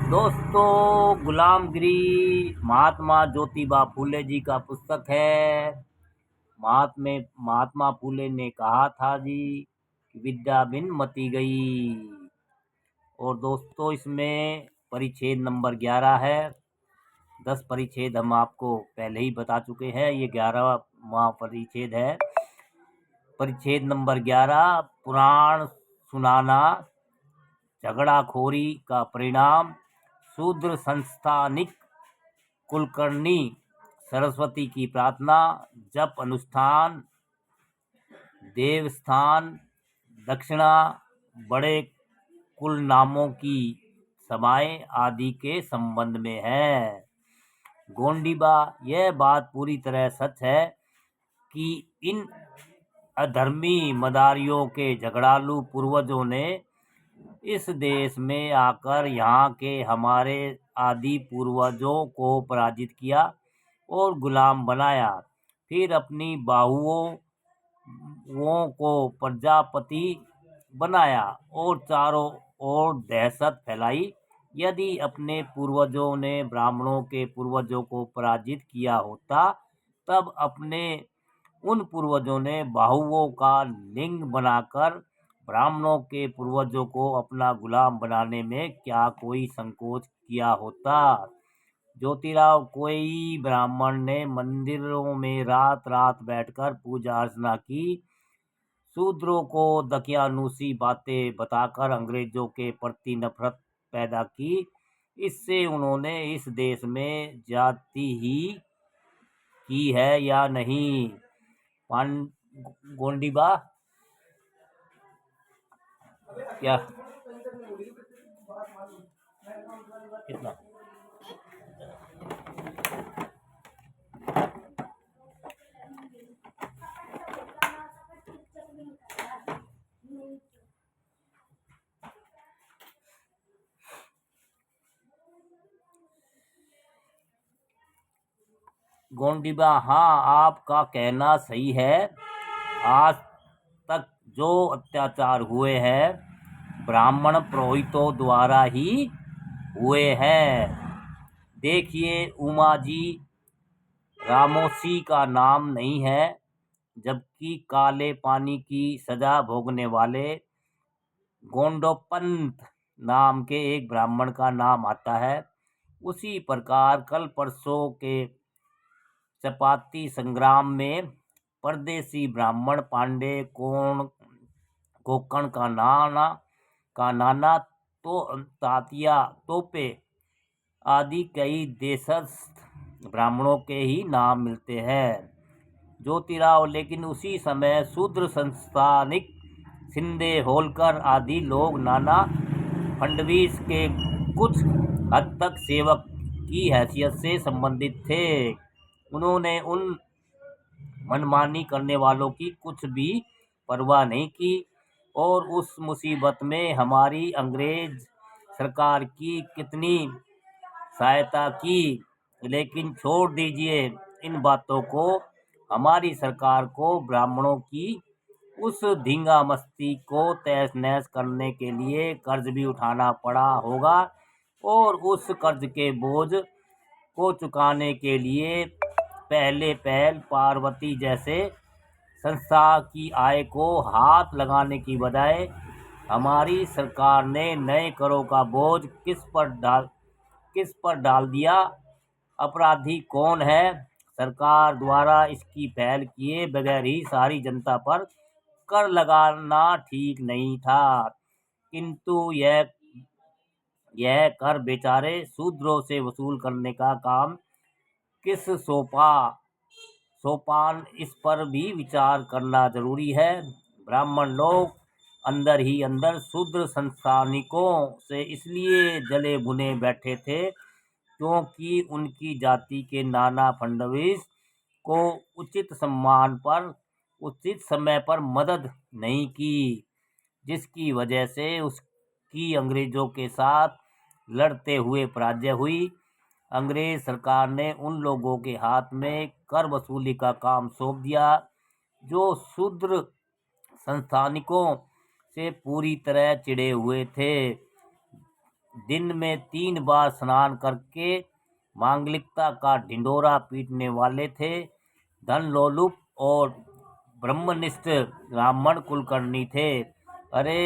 दोस्तों, गुलामगिरी महात्मा ज्योतिबा फूले जी का पुस्तक है। महात्मा फूले ने कहा था जी कि विद्या बिन मति गई। और दोस्तों, इसमें परिच्छेद नंबर 11 है। 10 परिच्छेद हम आपको पहले ही बता चुके हैं, ये 11वां परिच्छेद है। परिच्छेद नंबर 11, पुराण सुनाना, झगड़ाखोरी का परिणाम, शूद्र संस्थानिक, कुलकर्णी, सरस्वती की प्रार्थना, जप अनुष्ठान, देवस्थान, दक्षिणा, बड़े कुल नामों की सभाएं आदि के संबंध में है। गोंडीबा, यह बात पूरी तरह सच है कि इन अधर्मी मदारियों के झगड़ालू पूर्वजों ने इस देश में आकर यहाँ के हमारे आदि पूर्वजों को पराजित किया और गुलाम बनाया। फिर अपनी बाहुओं को प्रजापति बनाया और चारों ओर दहशत फैलाई। यदि अपने पूर्वजों ने ब्राह्मणों के पूर्वजों को पराजित किया होता, तब अपने उन पूर्वजों ने बाहुओं का लिंग बनाकर ब्राह्मणों के पूर्वजों को अपना गुलाम बनाने में क्या कोई संकोच किया होता? ज्योतिराव, कोई ब्राह्मण ने मंदिरों में रात रात बैठकर पूजा अर्चना की, शूद्रों को दकियानूसी बातें बताकर अंग्रेजों के प्रति नफरत पैदा की। इससे उन्होंने इस देश में जाति ही की है या नहीं? गोंडीबा, क्या इतना? गोंडीबा, हाँ, आपका कहना सही है। आज तक जो अत्याचार हुए हैं, ब्राह्मण पुरोहितों द्वारा ही हुए हैं। देखिए, उमा जी रामोसी का नाम नहीं है, जबकि काले पानी की सजा भोगने वाले गोंडोपंत नाम के एक ब्राह्मण का नाम आता है। उसी प्रकार कल परसों के चपाती संग्राम में परदेसी ब्राह्मण पांडे कोकण का नाना तो तातिया तोपे आदि कई देशस्थ ब्राह्मणों के ही नाम मिलते हैं। ज्योतिराव, लेकिन उसी समय शूद्र संस्थानिक शिंदे, होलकर आदि लोग नाना फडणवीस के कुछ हद तक सेवक की हैसियत से संबंधित थे। उन्होंने उन मनमानी करने वालों की कुछ भी परवाह नहीं की और उस मुसीबत में हमारी अंग्रेज सरकार की कितनी सहायता की। लेकिन छोड़ दीजिए इन बातों को। हमारी सरकार को ब्राह्मणों की उस धींगा मस्ती को तहस नहस करने के लिए कर्ज भी उठाना पड़ा होगा और उस कर्ज के बोझ को चुकाने के लिए पहल पार्वती जैसे संस्था की आय को हाथ लगाने की बजाय हमारी सरकार ने नए करों का बोझ किस पर डाल दिया? अपराधी कौन है? सरकार द्वारा इसकी पहल किए बगैर ही सारी जनता पर कर लगाना ठीक नहीं था, किंतु यह कर बेचारे शूद्रों से वसूल करने का काम किस सोपान, इस पर भी विचार करना जरूरी है। ब्राह्मण लोग अंदर ही अंदर शूद्र संस्थानिकों से इसलिए जले भुने बैठे थे क्योंकि उनकी जाति के नाना फडणवीस को उचित समय पर मदद नहीं की, जिसकी वजह से उसकी अंग्रेजों के साथ लड़ते हुए पराजय हुई। अंग्रेज सरकार ने उन लोगों के हाथ में कर वसूली का काम सौंप दिया जो शूद्र संस्थानिकों से पूरी तरह चिढ़े हुए थे। दिन में 3 बार स्नान करके मांगलिकता का ढिंढोरा पीटने वाले थे। धनलोलुप और ब्रह्मनिष्ठ ब्राह्मण कुलकर्णी थे। अरे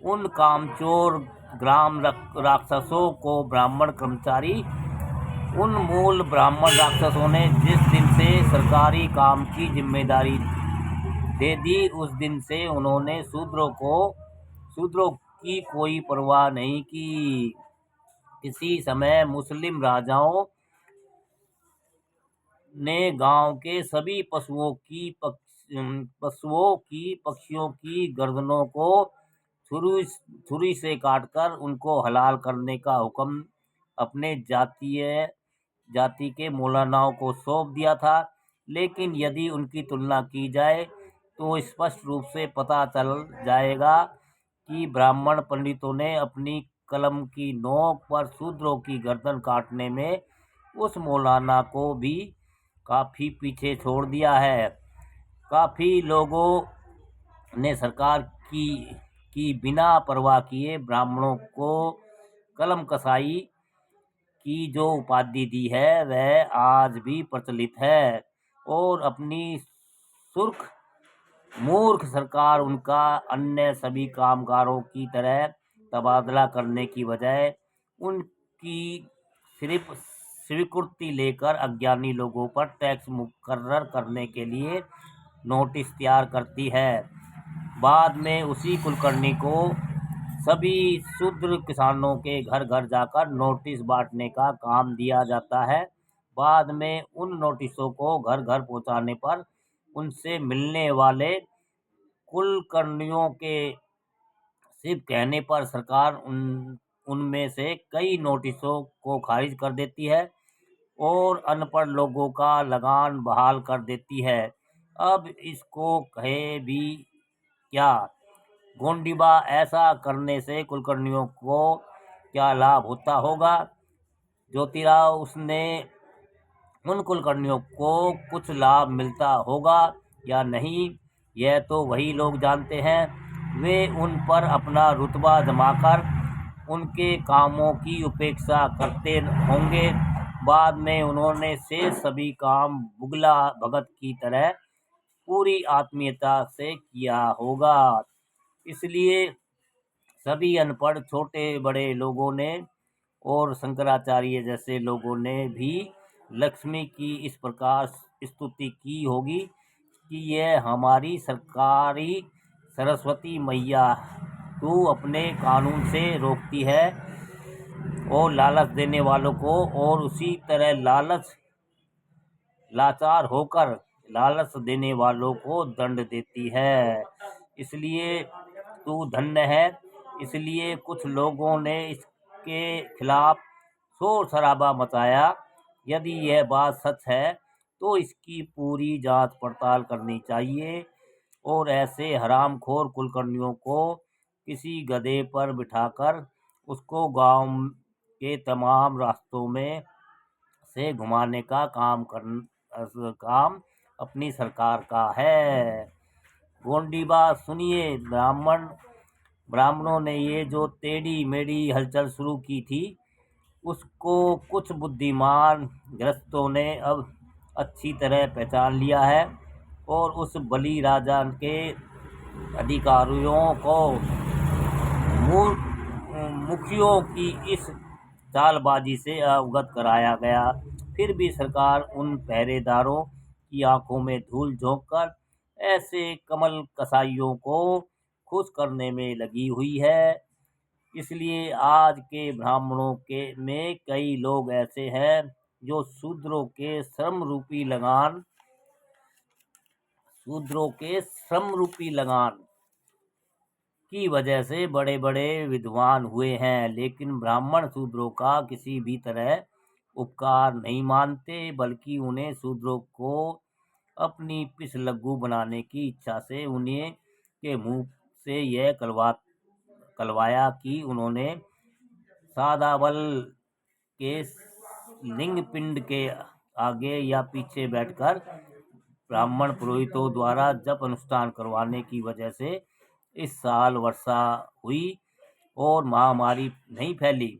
उन कामचोर ग्राम राक्षसों को ब्राह्मण कर्मचारी, उन मूल ब्राह्मण राक्षसों ने जिस दिन से सरकारी काम की जिम्मेदारी दे दी, उस दिन से उन्होंने शूद्रों की कोई परवाह नहीं की। किसी समय मुस्लिम राजाओं ने गांव के सभी पक्षियों की गर्दनों को छुरी से काटकर उनको हलाल करने का हुक्म अपने जाति के मौलानाओं को सौंप दिया था। लेकिन यदि उनकी तुलना की जाए तो स्पष्ट रूप से पता चल जाएगा कि ब्राह्मण पंडितों ने अपनी कलम की नोक पर शूद्रों की गर्दन काटने में उस मौलाना को भी काफी पीछे छोड़ दिया है। काफी लोगों ने सरकार की बिना परवाह किए ब्राह्मणों को कलम कसाई की जो उपाधि दी है वह आज भी प्रचलित है, और अपनी मूर्ख सरकार उनका अन्य सभी कामगारों की तरह तबादला करने की बजाय उनकी सिर्फ स्वीकृति लेकर अज्ञानी लोगों पर टैक्स मुकर्रर करने के लिए नोटिस तैयार करती है। बाद में उसी कुलकर्णी को सभी शूद्र किसानों के घर घर जाकर नोटिस बांटने का काम दिया जाता है। बाद में उन नोटिसों को घर घर पहुंचाने पर उनसे मिलने वाले कुलकर्णियों के सिर्फ कहने पर सरकार उनमें से कई नोटिसों को खारिज कर देती है और अनपढ़ लोगों का लगान बहाल कर देती है। अब इसको कहे भी क्या? गोंडीबा ऐसा करने से कुलकर्णियों को क्या लाभ होता होगा? ज्योतिराव उसने उन कुलकर्णियों को कुछ लाभ मिलता होगा या नहीं, यह तो वही लोग जानते हैं। वे उन पर अपना रुतबा जमाकर उनके कामों की उपेक्षा करते होंगे। बाद में उन्होंने शेष सभी काम बुगला भगत की तरह पूरी आत्मीयता से किया होगा। इसलिए सभी अनपढ़ छोटे बड़े लोगों ने और शंकराचार्य जैसे लोगों ने भी लक्ष्मी की इस प्रकार स्तुति की होगी कि यह हमारी सरकारी सरस्वती मैया, तू अपने कानून से रोकती है और लालच देने वालों को, और उसी तरह लाचार होकर लालच देने वालों को दंड देती है। इसलिए तू धन्य है। इसलिए कुछ लोगों ने इसके खिलाफ शोर शराबा मचाया। यदि यह बात सच है तो इसकी पूरी जांच पड़ताल करनी चाहिए और ऐसे हरामखोर कुलकर्णियों को किसी गधे पर बिठाकर उसको गांव के तमाम रास्तों में से घुमाने का काम अपनी सरकार का है। गोंडीबा सुनिए, ब्राह्मणों ने ये जो टेढ़ी मेढ़ी हलचल शुरू की थी, उसको कुछ बुद्धिमान गृहस्थों ने अब अच्छी तरह पहचान लिया है और उस बली राजा के अधिकारियों को मुखियों की इस चालबाजी से अवगत कराया गया। फिर भी सरकार उन पहरेदारों की आंखों में धूल झोंककर ऐसे कमल कसाईयों को खुश करने में लगी हुई है। इसलिए आज के ब्राह्मणों में कई लोग ऐसे हैं जो शूद्रों के श्रम रूपी लगान की वजह से बड़े बड़े विद्वान हुए हैं, लेकिन ब्राह्मण शूद्रों का किसी भी तरह उपकार नहीं मानते, बल्कि उन्हें शूद्रों को अपनी पिस लग्गू बनाने की इच्छा से उन्हें के मुंह से यह कलवाया कि उन्होंने सादाबल के लिंग पिंड के आगे या पीछे बैठकर ब्राह्मण पुरोहितों द्वारा जप अनुष्ठान करवाने की वजह से इस साल वर्षा हुई और महामारी नहीं फैली।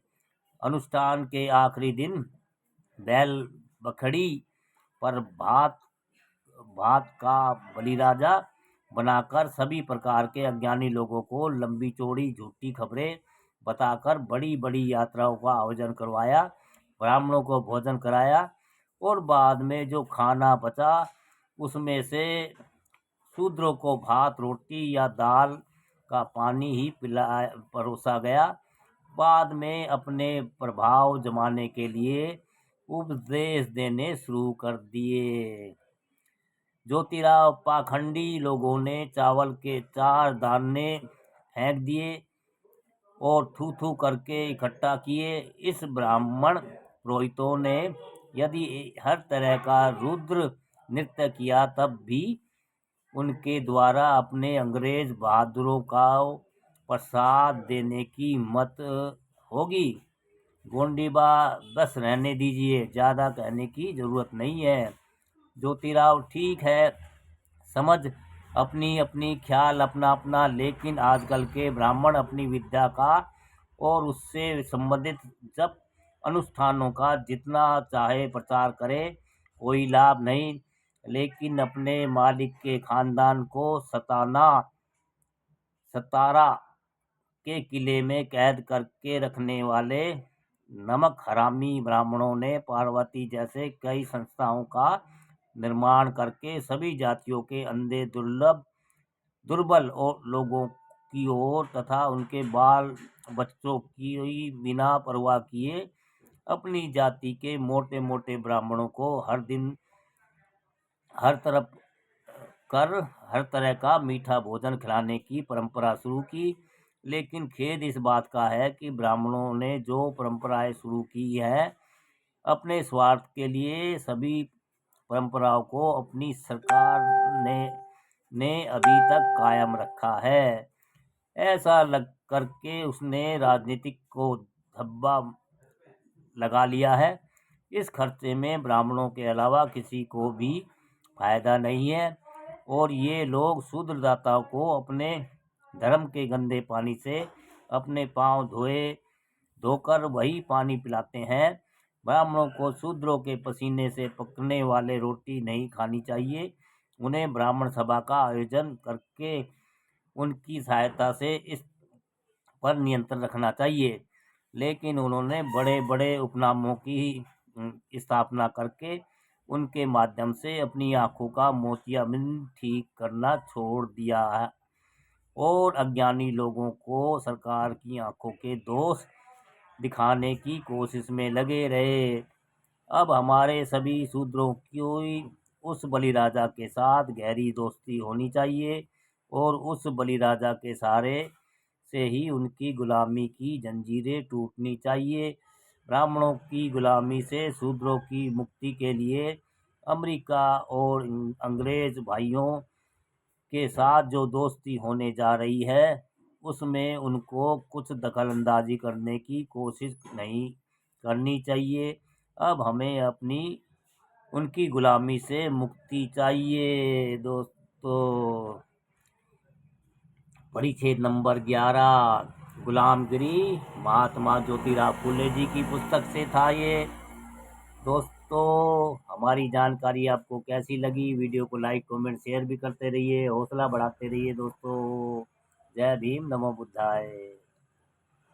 अनुष्ठान के आखिरी दिन बैल बखड़ी पर भात भात का बलिराजा बनाकर सभी प्रकार के अज्ञानी लोगों को लंबी चौड़ी झूठी खबरें बताकर बड़ी बड़ी यात्राओं का आयोजन करवाया, ब्राह्मणों को भोजन कराया और बाद में जो खाना बचा उसमें से शूद्रों को भात रोटी या दाल का पानी ही परोसा गया। बाद में अपने प्रभाव जमाने के लिए उपदेश देने शुरू कर दिए। ज्योतिराव पाखंडी लोगों ने चावल के 4 दाने फेंक दिए और थू थू करके इकट्ठा किए। इस ब्राह्मण पुरोहितों ने यदि हर तरह का रुद्र नृत्य किया तब भी उनके द्वारा अपने अंग्रेज बहादुरों का प्रसाद देने की हिम्मत होगी। गोंडीबा बस रहने दीजिए, ज़्यादा कहने की ज़रूरत नहीं है। ज्योतिराव ठीक है, समझ अपनी अपनी, ख्याल अपना अपना, लेकिन आजकल के ब्राह्मण अपनी विद्या का और उससे संबंधित जप अनुष्ठानों का जितना चाहे प्रचार करे, कोई लाभ नहीं। लेकिन अपने मालिक के खानदान को सतारा के किले में कैद करके रखने वाले नमक हरामी ब्राह्मणों ने पार्वती जैसे कई संस्थाओं का निर्माण करके सभी जातियों के अंधे दुर्बल और लोगों की ओर तथा उनके बाल बच्चों की बिना परवाह किए अपनी जाति के मोटे मोटे ब्राह्मणों को हर दिन हर तरह का मीठा भोजन खिलाने की परंपरा शुरू की। लेकिन खेद इस बात का है कि ब्राह्मणों ने जो परंपराएं शुरू की है, अपने स्वार्थ के लिए सभी परंपराओं को अपनी सरकार ने अभी तक कायम रखा है। ऐसा लग करके उसने राजनीतिक को धब्बा लगा लिया है। इस खर्चे में ब्राह्मणों के अलावा किसी को भी फायदा नहीं है और ये लोग शूद्रदाताओं को अपने धर्म के गंदे पानी से अपने पांव धोकर वही पानी पिलाते हैं। ब्राह्मणों को शूद्रों के पसीने से पकने वाले रोटी नहीं खानी चाहिए। उन्हें ब्राह्मण सभा का आयोजन करके उनकी सहायता से इस पर नियंत्रण रखना चाहिए। लेकिन उन्होंने बड़े बड़े उपनामों की स्थापना करके उनके माध्यम से अपनी आंखों का मोतियाबिंद ठीक करना छोड़ दिया है और अज्ञानी लोगों को सरकार की आंखों के दोष दिखाने की कोशिश में लगे रहे। अब हमारे सभी शूद्रों की उस बलिराजा के साथ गहरी दोस्ती होनी चाहिए और उस बलिराजा के सहारे से ही उनकी गुलामी की जंजीरें टूटनी चाहिए। ब्राह्मणों की गुलामी से शूद्रों की मुक्ति के लिए अमेरिका और अंग्रेज भाइयों के साथ जो दोस्ती होने जा रही है, उसमें उनको कुछ दखलंदाजी करने की कोशिश नहीं करनी चाहिए। अब हमें अपनी उनकी गुलामी से मुक्ति चाहिए। दोस्तों, परिच्छेद नंबर 11, गुलामगिरी, महात्मा ज्योतिराव फुले जी की पुस्तक से था ये। दोस्तों, हमारी जानकारी आपको कैसी लगी? वीडियो को लाइक कमेंट शेयर भी करते रहिए, हौसला बढ़ाते रहिए दोस्तों। जय भीम, नमो बुद्धाय।